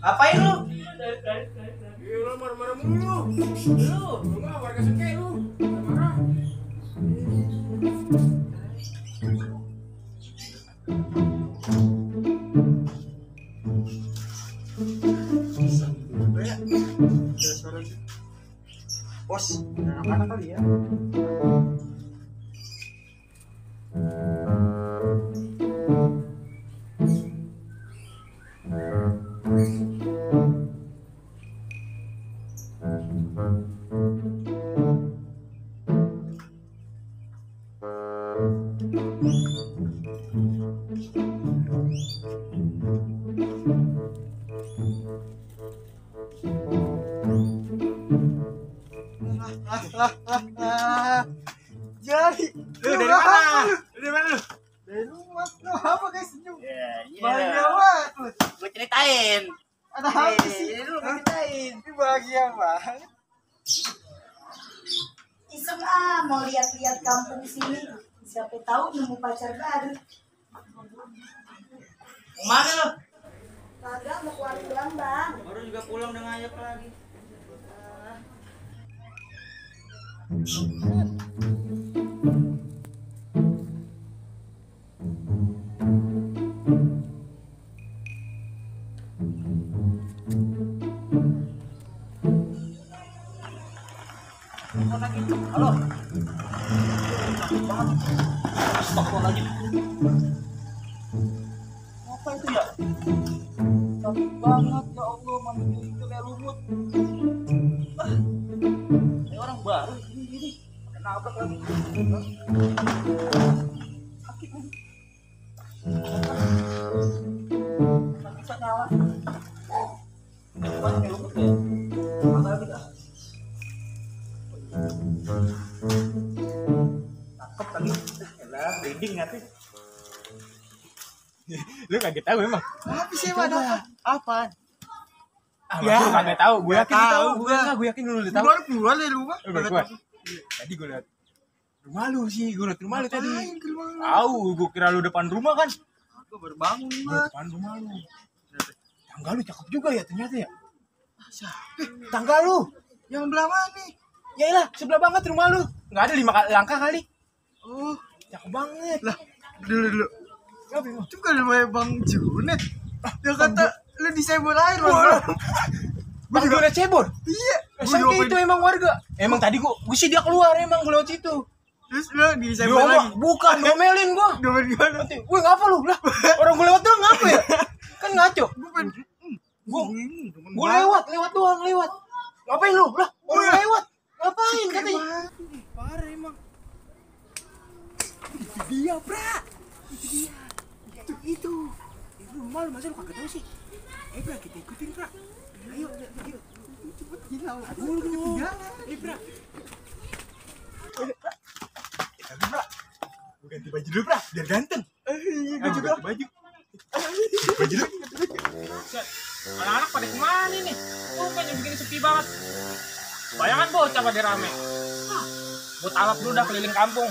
Apain lu? Lu marah-marah mulu. Lu mah warga sengke lu. Marah. Bos, anak-anak kali ya. Jadi, Dari mana? Dari mana lu? dari rumah lu apa guys senyum? Iya. Bahagia banget lu. Gue ceritain. Ada apa sih? Lu ceritain. Ini bahagia banget. Iseng mau lihat-lihat kampung sini. Siapa tahu nemu pacar baru. Mana lu? Kagak mau keluar pulang bang. Baru juga pulang udah ngajak lagi. Halo. Astagfirullahaladzim. Apa itu ya? Sakit banget ya Allah, mandi itu kayak lumut. Ini orang baru ini. Pakai nabrak lagi. Sakit lagi. Nggak bisa nyala. Banyak yang lumut ya. Mana lagi dah? Cakep tadi. Elah, breeding ngerti. Lu kagak tahu emang? Apa sih mana? Apa? Ya. Lu kagak tahu. Gue yakin lu tahu. Gua. Gue yakin lu udah Lu tahu. baru keluar dari rumah. Tadi gue liat rumah lu sih. Gue liat rumah lu tadi. Ngapain ke rumah lu? Tahu, gue kira lu depan rumah kan. Gua baru bangun Lu gua. depan rumah lu. Tangga lu cakep juga ya ternyata ya. Siapa? Tangga lu. Yang belah mana nih? Yaelah, sebelah banget rumah lu. Enggak ada 5 langkah kali. Oh, Cakep banget. lah. Dulu. Apa emang? Itu kan rumahnya Bang Junet. Dia kata lu disebut air Bang. Bang Junet Cebor. Iya. SMP itu emang warga. Emang tadi gua sih dia keluar emang gua lewat situ. Terus lu disebut lagi. Bukan, ngomelin gua. Domen gimana? Nanti, wih ngapa lu? Lah, orang gua lewat doang ngapa ya? Kan ngaco. Gua lewat doang, lewat. Ngapain lu? Lah, orang lewat. Ngapain katanya? Parah emang. Itu dia, Bra. Itu dia. Itu. Itu rumah lu masa lu kagak tahu sih? Bra, kita ikutin, Bra. Ayo. Cepet gila. Dulu ketinggalan. Bra. Bra. Gua ganti baju dulu, Bra, biar ganteng. Iya Gua juga. ganti baju. Baju dulu. Anak-anak pada kemana nih? Rupanya bikin sepi banget. Bayangan bocah pada rame. Buat alap dulu dah keliling kampung.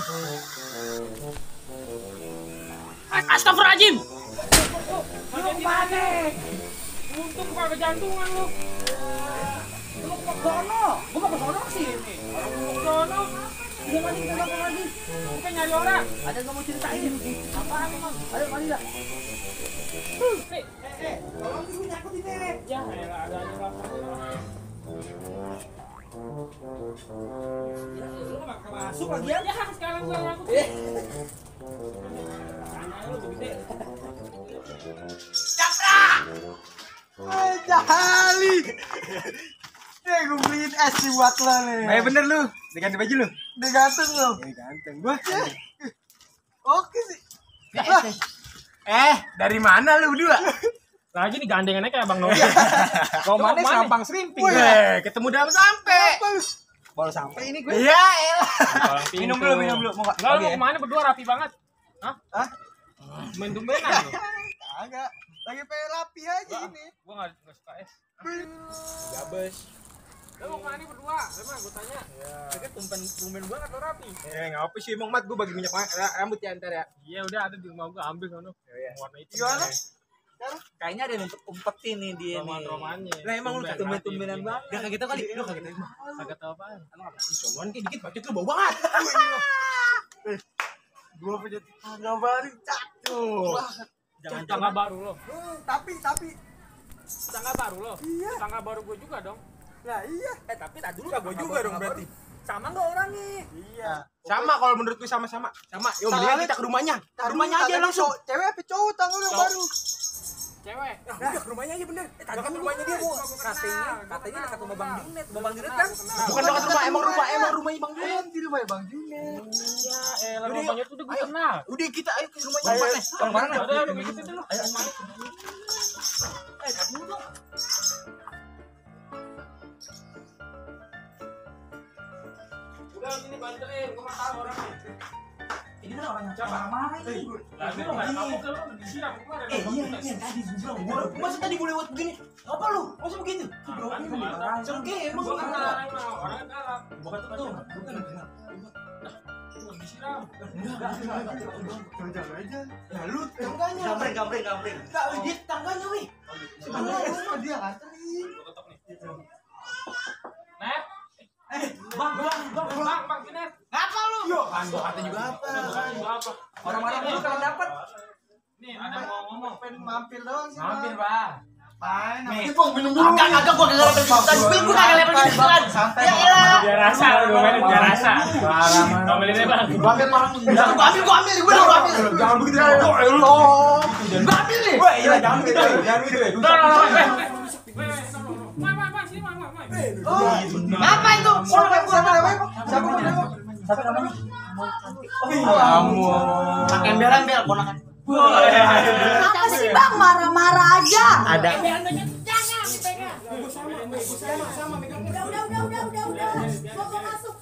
Astagfirullahaladzim. Lu panik. Untung kagak jantungan lu. Lu ke sono. Gua mau ke sono sini. Kalau gua ke sono, udah mandi kita lagi. Bukan nyari orang. Ada yang mau ceritain. Apaan emang? Ayo mandi dah. Tolong dulu nyangkut ini. Ya, ada aja lah. Lu enggak masuk lagi ya? Ya, sekarang gua ngangkut. Jahali. Nih gue beliin es sih buat lo nih. Bener lu, diganti baju lu. Udah ganteng lo. Ganteng gua. Oke sih. Dari mana lu berdua? Lagi nih gandengannya kayak Bang Novi. Kau mana sampang serimping. Ketemu dalam sampai. Baru sampai ini gue. Iya, elah. Minum dulu. Mau enggak? Enggak, mau kemana berdua rapi banget. Hah? Main tumbenan lu. Kagak. Lagi pengen rapi aja ini. Gua enggak suka es. Gabes. Lo mau kemana nih berdua? Emang gue tanya. Kayaknya tumpen banget lo rapi. Ngapa sih emang Mat, gue bagi minyak rambut ya ntar ya. Iya udah ada di rumah gue ambil sono. Warna hitam. Gimana? Kayaknya ada yang ngumpet-ngumpetin nih dia nih. Romannya. Lah emang lu Tumben-tumbenan banget. Gak kaget kali, lu kaget aja. Kagak tahu apaan. Sonoan kayak dikit budget lu bau banget. Gua punya tangga baru cakep. Jangan tangga baru lo. Tapi Tangga baru lo. Iya. Tangga baru gue juga dong. nah iya. Tapi tak dulu Gua juga dong berarti. sama nggak orangnya? Iya. Sama kalau menurut gue sama-sama. Sama. Yuk mendingan kita ke rumahnya. Ke rumahnya aja langsung. Cewek apa cowok tangga lu Cowok. baru? Cewek. Nah, ke rumahnya aja bener. Tadi Ke kan rumahnya dia, Bu. katanya dekat rumah Bang Junet. Bang Junet kan? Bukan dekat rumah, emang rumahnya Bang Junet. Di rumahnya Bang Junet. Iya, Yaudah, rumahnya tuh udah gue ayo. kenal. Udah kita ayo ke rumahnya Ayo, Bang ayo. Bang mana? Udah ngikutin dulu. Ayo. Udah sini bantuin, gue mau tahu orangnya. Ini mana orang yang marah-marah ini? Lah, ini lo nggak tahu kan lo disiram kemarin. Iya tadi gue bilang. Masa tadi boleh lewat begini? Apa lu? Masa begitu? Sengke emang lu kenal. Orangnya galak. Bukan tuh. Bukan disiram. Jangan aja. Ya lu tangganya. Gambreng. Enggak, dia tangganya wih. Sebenarnya dia nganterin. Gue ketok nih. Net. Bang, Net. Ngapa lu? Yo, kan gua kata juga apa? Apa? Orang-orang dulu kalau dapat. Nih, ada yang mau ngomong. Pengen mampir doang sih. Mampir, Bang. Main. Nih. Bang, minum dulu. Kagak gua kagak level gituan. Gue kagak level gituan. Santai. Ya elah. Biar rasa, gue mainin biar rasa. Ngomelin deh, Bang. Gua ambil parang lu. Gua ambil. Jangan begitu. Oh. Gua ambil nih. Wah, iya jangan begitu. Jangan begitu. Apa itu? Siapa namanya? Siapa namanya? Kamu. Pakai embel-embel ponakan. Kenapa sih bang marah-marah aja? Ada. Udah. Gua mau masuk.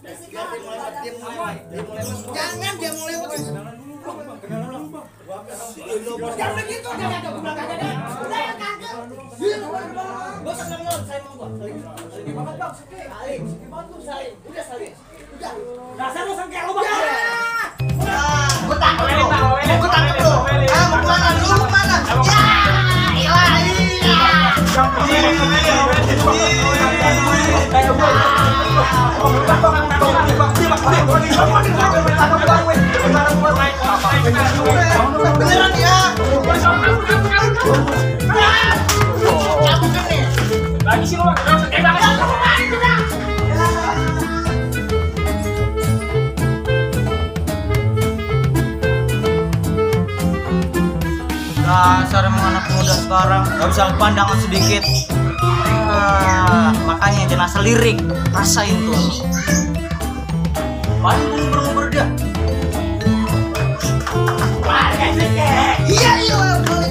Jangan dia mau lewat. Jangan begitu, jangan ada gula kagak ada. Udah ya kagak. Gua seneng lo, saya mau gua. Dasar lu sengke lu bang. Gua tangkap lu. Gua tangkap lu. Mau kemana dulu mau kemana? Ya, Beneran ya. Lagi sih lo, Dasar emang anak muda sekarang gak bisa pandangan sedikit. Makanya jenazah lirik rasain tuh. Paling ngobrol dia. iya.